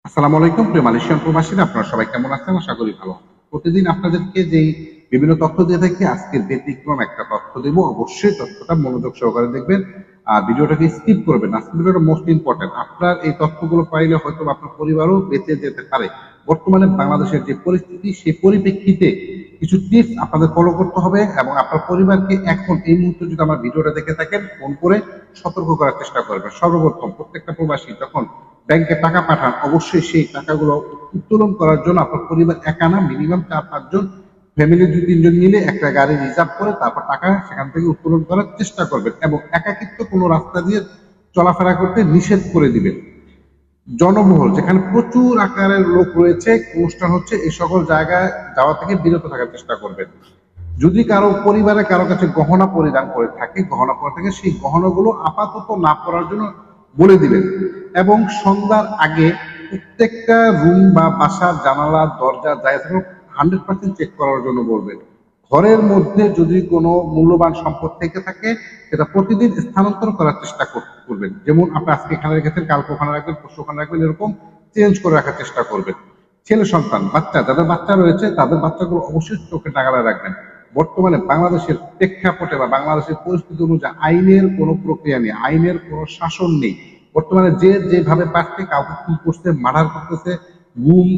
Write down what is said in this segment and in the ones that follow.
আসসালামু আলাইকুম প্রিয় মালয়েশিয়ান প্রবাসীরা, আপনারা সবাই কেমন আছেন? আশা করি ভালো আছেন। প্রতিদিন আপনাদেরকে যেই বিভিন্ন তথ্য দিয়ে থাকি, আজকের ব্যতিক্রম একটা তথ্য দেব। অবশ্যই তথ্যটা মনোযোগ সহকারে দেখবেন আর ভিডিওটাকে স্কিপ করবেন না। আজকের ভিডিওটা মোস্ট ইম্পর্টেন্ট। আপনার এই তথ্যগুলো পাইলে হয়তো আপনার পরিবারও বেঁচে যেতে পারে। বর্তমানে বাংলাদেশের যে পরিস্থিতি, সেই পরিপ্রেক্ষিতে কিছু টিপস আপনাদের ফলো করতে হবে এবং আপনার পরিবারকে এখন এই মুহূর্তে যদি আমার ভিডিওটা দেখে থাকেন, ফোন করে সতর্ক করার চেষ্টা করবেন। সর্বপ্রথম প্রত্যেকটা প্রবাসী যখন ব্যাংকে টাকা পাঠান, অবশ্যই সেই টাকাগুলো উত্তোলন করার জন্য আপনার পরিবার একা না, মিনিমাম 4-5 জন ফ্যামিলি 2-3 জন মিলে একটা গাড়ি রিজার্ভ করে তারপর টাকা সেখান থেকে উত্তোলন করার চেষ্টা করবেন এবং একাকিত্ব কোনো রাস্তা দিয়ে চলাফেরা করতে নিষেধ করে দিবেন। জনবহুল যেখানে প্রচুর আকারের লোক রয়েছে, অনুষ্ঠান হচ্ছে, এই সকল জায়গায় যাওয়া থেকে বিরত থাকার চেষ্টা করবেন। যদি কারো পরিবারে কারো কাছে গহনা পরিধান করে থাকে, গহনা পরে থাকে, সেই গহনাগুলো আপাতত না পরার জন্য বলে দিবেন এবং সন্ধ্যার আগে প্রত্যেকটা রুম বা বাসার জানালা দরজা যাই থাকে 100% চেক করার জন্য বলবেন। ঘরের মধ্যে যদি কোনো মূল্যবান সম্পদ থেকে থাকে, সেটা প্রতিদিন স্থানান্তর করার চেষ্টা করবেন। যেমন আপনি আজকে এখানে রেখেছেন, কালকে ওখানে রাখবেন, পরশু ওখানে রাখবেন, এরকম চেঞ্জ করে রাখার চেষ্টা করবেন। ছেলে সন্তান, বাচ্চা, যাদের বাচ্চা রয়েছে তাদের বাচ্চাগুলো অবশ্যই চোখে নাগালে রাখবেন। বর্তমানে বাংলাদেশের প্রেক্ষাপটে বা বাংলাদেশের পরিস্থিতি অনুযায়ী আইনের কোনো প্রক্রিয়া নেই, আইনের কোনো শাসন নেই। বর্তমানে যে যেভাবে পারছে কাউকে খুন করছে, মার্ডার করতেছে, গুম,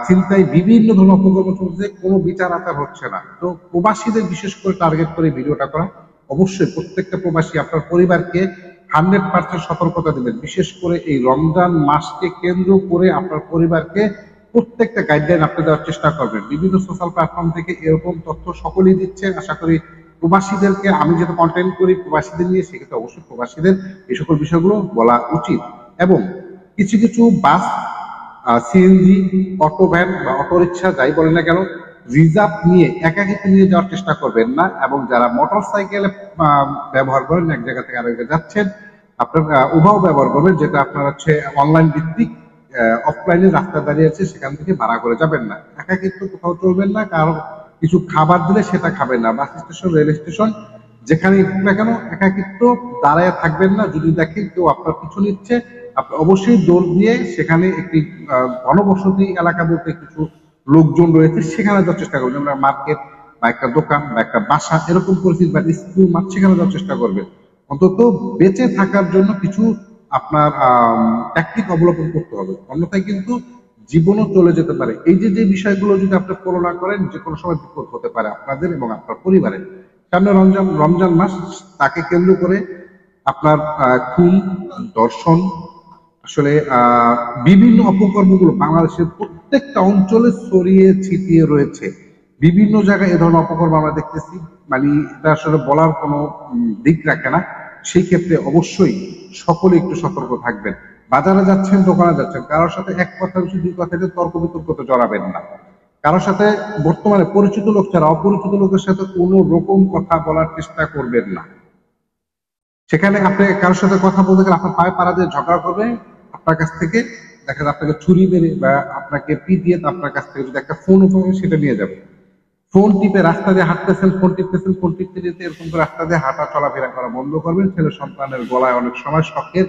ছিনতাই, বিভিন্ন ধরনের অপকর্ম চলছে, কোনো বিচার আচার হচ্ছে না। তো প্রবাসীদের বিশেষ করে টার্গেট করে ভিডিওটা করা। অবশ্যই প্রত্যেকটা প্রবাসী আপনার পরিবারকে 100% সতর্কতা দিবেন। বিশেষ করে এই রমজান মাসকে কেন্দ্র করে আপনার পরিবারকে প্রত্যেকটা গাইডলাইন আপনি দেওয়ার চেষ্টা করবেন। বিভিন্ন সোশ্যাল প্ল্যাটফর্ম থেকে এরকম তথ্য সকলেই দিচ্ছে। আশা করি প্রবাসীদেরকে, আমি যেটা কন্টেন্ট করি প্রবাসীদের নিয়ে, সেক্ষেত্রে অবশ্যই প্রবাসীদের এই সকল বিষয়গুলো বলা উচিত। এবং কিছু কিছু বাস, সিএনজি, অটো ভ্যান বা অটো রিক্সা যাই বলেন না কেন, রিজার্ভ নিয়ে একাকিত্ব নিয়ে যাওয়ার চেষ্টা করবেন না। এবং যারা মোটর সাইকেল ব্যবহার করেন, এক জায়গা থেকে আরেক জায়গায় যাচ্ছেন, আপনার উবাও ব্যবহার করবেন, যেটা আপনার হচ্ছে অনলাইন ভিত্তিক, অফলাইনে রাস্তা দাঁড়িয়ে আছে সেখান থেকে ভাড়া করে যাবেন না। একাকিত্ব কোথাও চলবেন না, কারো কিছু খাবার দিলে সেটা খাবেন না। বাস স্টেশন, রেল স্টেশন, যেখানে না কেন একাকিত্ব দাঁড়ায় থাকবেন না। যদি দেখেন কেউ আপনার পিছু নিচ্ছে, আপনি অবশ্যই দৌড় দিয়ে সেখানে একটি ঘনবসতি এলাকা বলতে কিছু লোকজন রয়েছে সেখানে যাওয়ার চেষ্টা করবেন। আমরা মার্কেট বা একটা দোকান বা একটা বাসা, এরকম পরিস্থিতি বা স্কুল মাঠ, সেখানে যাওয়ার চেষ্টা করবেন। অন্তত বেঁচে থাকার জন্য কিছু আপনার ট্যাকটিক অবলম্বন করতে হবে, অন্যথায় কিন্তু জীবনও চলে যেতে পারে। এই যে যে বিষয়গুলো যদি আপনি ফলো না করেন, যে কোনো সময় বিপদ হতে পারে আপনাদের এবং আপনার পরিবারের। সামনে রমজান রমজান মাস, তাকে কেন্দ্র করে আপনার খুন, ধর্ষণ, আসলে বিভিন্ন অপকর্মগুলো বাংলাদেশের প্রত্যেকটা অঞ্চলে ছড়িয়ে ছিটিয়ে রয়েছে। বিভিন্ন জায়গায় এ ধরনের অপকর্ম আমরা দেখতেছি, মানে এটা আসলে বলার কোনো দিক রাখে না। সেই ক্ষেত্রে অবশ্যই সকলে একটু সতর্ক থাকবেন। বাজারে যাচ্ছেন, দোকানে যাচ্ছেন, কারোর সাথে এক কথা বেশি দুই কথা তর্ক বিতর্কতে জড়াবেন না। কারোর সাথে, বর্তমানে পরিচিত লোক ছাড়া অপরিচিত লোকের সাথে কোনো রকম কথা বলার চেষ্টা করবেন না। সেখানে আপনি কারোর সাথে কথা বলতে গেলে আপনার পায়ে পাড়া দিয়ে ঝগড়া করবে, আপনার কাছ থেকে দেখা যায় আপনাকে ছুরি মেরে বা আপনাকে পিটিয়ে আপনার কাছ থেকে যদি একটা ফোন উপরে সেটা নিয়ে যাবে। ফোন টিপে রাস্তা দিয়ে হাঁটতেছেন, ফোন টিপতেছেন, ফোন টিপতে যেতে এরকম করে রাস্তা দিয়ে হাঁটা চলাফেরা করা বন্ধ করবেন। ছেলে সন্তানের গলায় অনেক সময় শখের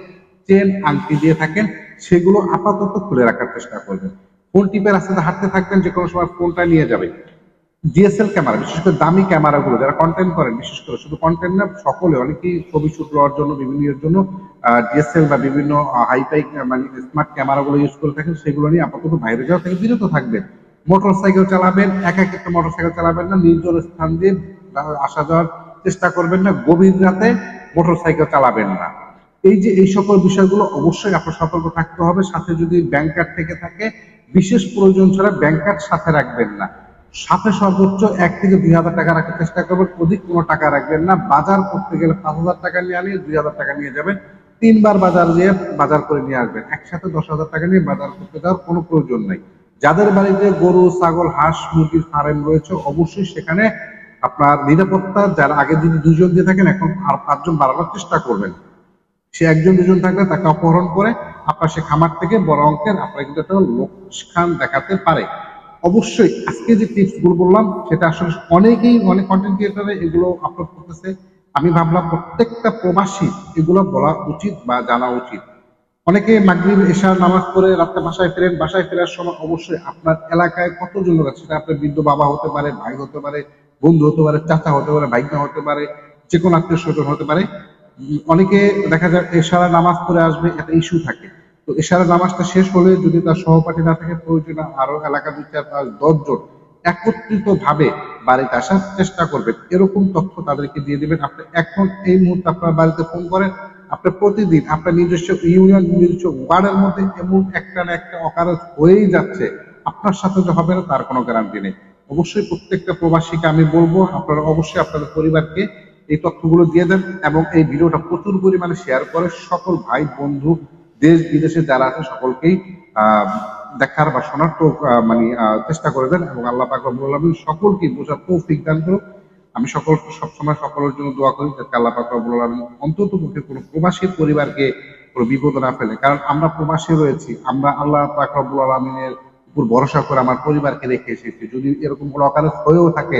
চেন আংটি দিয়ে থাকেন, সেগুলো আপাতত খুলে রাখার চেষ্টা করবেন। ফোন টিপে রাস্তাতে হাঁটতে থাকবেন, যে কোনো সময় ফোনটা নিয়ে যাবে। ডিএসএল ক্যামেরা, বিশেষ করে দামি ক্যামেরাগুলো যারা কন্টেন্ট করেন, বিশেষ করে শুধু কন্টেন্ট না, সকলে অনেকেই ছবি শুট নেওয়ার জন্য বিভিন্ন জন্য ডিএসএল বা বিভিন্ন হাইফাই মানে স্মার্ট ক্যামেরাগুলো ইউজ করে থাকেন, সেগুলো নিয়ে আপাতত বাইরে যাওয়া থেকে বিরত থাকবেন। মোটর সাইকেল চালাবেন, একটা মোটর সাইকেল চালাবেন না, নির্জন স্থান দিয়ে আসা যাওয়ার চেষ্টা করবেন না, গভীর রাতে মোটর সাইকেল চালাবেন না। এই যে এই সকল বিষয়গুলো অবশ্যই আপনার সতর্ক থাকতে হবে। সাথে যদি ব্যাংক কার্ড থেকে থাকে, বিশেষ প্রয়োজন ছাড়া ব্যাংক কার্ড সাথে রাখবেন না। সাথে সর্বোচ্চ 1 থেকে 2 হাজার টাকা রাখার চেষ্টা করবেন, অধিক কোনো টাকা রাখবেন না। বাজার করতে গেলে 5,000 টাকা নিয়ে আনিয়ে 2,000 টাকা নিয়ে যাবেন, 3 বার বাজার যেয়ে বাজার করে নিয়ে আসবেন। একসাথে 10,000 টাকা নিয়ে বাজার করতে যাওয়ার কোনো প্রয়োজন নাই। যাদের বাড়িতে গরু, ছাগল, হাঁস, মুরগির ফার্ম রয়েছে, অবশ্যই সেখানে আপনার নিরাপত্তা, যারা আগে যদি 2 জন দিয়ে থাকেন, এখন আর 5 জন বাড়ানোর চেষ্টা করবেন। সে 1 জন 2 জন থাকলে তাকে অপহরণ করে আপনার সে খামার থেকে বড় অঙ্কের আপনার কিন্তু একটা লোকসান দেখাতে পারে। অবশ্যই আজকে যে টিপস গুলো বললাম, সেটা আসলে অনেকেই, অনেক কন্টেন্ট ক্রিয়েটারে এগুলো আপলোড করতেছে। আমি ভাবলাম প্রত্যেকটা প্রবাসী এগুলো বলা উচিত বা জানা উচিত। অনেকে মাগরিব এশার নামাজ পড়ে রাতে বাসায় ফেরেন, বাসায় ফেরার সময় অবশ্যই আপনার এলাকায় কতজন লোক আছে, সেটা আপনার বৃদ্ধ বাবা হতে পারে, ভাই হতে পারে, বন্ধু হতে পারে, চাচা হতে পারে, ভাইনা হতে পারে, যে কোনো আত্মীয় স্বজন হতে পারে। অনেকে দেখা যায় এশারা নামাজ পড়ে আসবে, একটা ইস্যু থাকে। তো এশারা নামাজটা শেষ হলে যদি তার সহপাঠী না থাকে, প্রয়োজনে আরো এলাকা 2, 4, 5, 10 জন একত্রিত ভাবে বাড়িতে আসার চেষ্টা করবেন, এরকম তথ্য তাদেরকে দিয়ে দিবেন। আপনি এখন এই মুহূর্তে আপনার বাড়িতে ফোন করেন, আপনার প্রতিদিন আপনার নিজস্ব ইউনিয়ন, নিজস্ব ওয়ার্ডের মধ্যে এমন একটা না একটা অকারেন্স হয়েই যাচ্ছে, আপনার সাথে যে হবে না তার কোনো গ্যারান্টি নেই। অবশ্যই প্রত্যেকটা প্রবাসীকে আমি বলবো, আপনারা অবশ্যই আপনাদের পরিবারকে এই তথ্যগুলো দিয়ে দেন এবং এই ভিডিওটা প্রচুর পরিমাণে শেয়ার করে সকল ভাই বন্ধু দেশ বিদেশে যারা আছে সকলকেই আহ দেখার বা শোনার তো মানে চেষ্টা করে দেন, এবং আল্লাহ পাক রব্বুল আলামিন সকলকে বোঝার তৌফিক দান করুন। আমি সবসময় সকলের জন্য দোয়া করি যাতে আল্লাহ পাক রব্বুল আলামিন অন্তত পক্ষে কোনো প্রবাসী পরিবারকে কোনো বিপদে না ফেলে, কারণ আমরা প্রবাসী রয়েছি, আমরা আল্লাহ পাক রব্বুল আলামিনের উপর ভরসা করে আমার পরিবারকে রেখে এসেছি। যদি এরকম কোনো অকারেন্স হয়েও থাকে,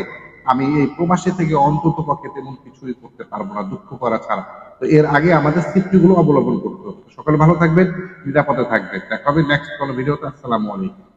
আমি এই প্রবাসী থেকে অন্তত পক্ষে তেমন কিছুই করতে পারবো না, দুঃখ করা ছাড়া। তো এর আগে আমাদের স্বীকৃতিগুলো অবলম্বন করতে হবে। সকালে ভালো থাকবেন, নিরাপদে থাকবেন। দেখা হবে নেক্সট কোনো ভিডিওতে। আসসালামু আলাইকুম।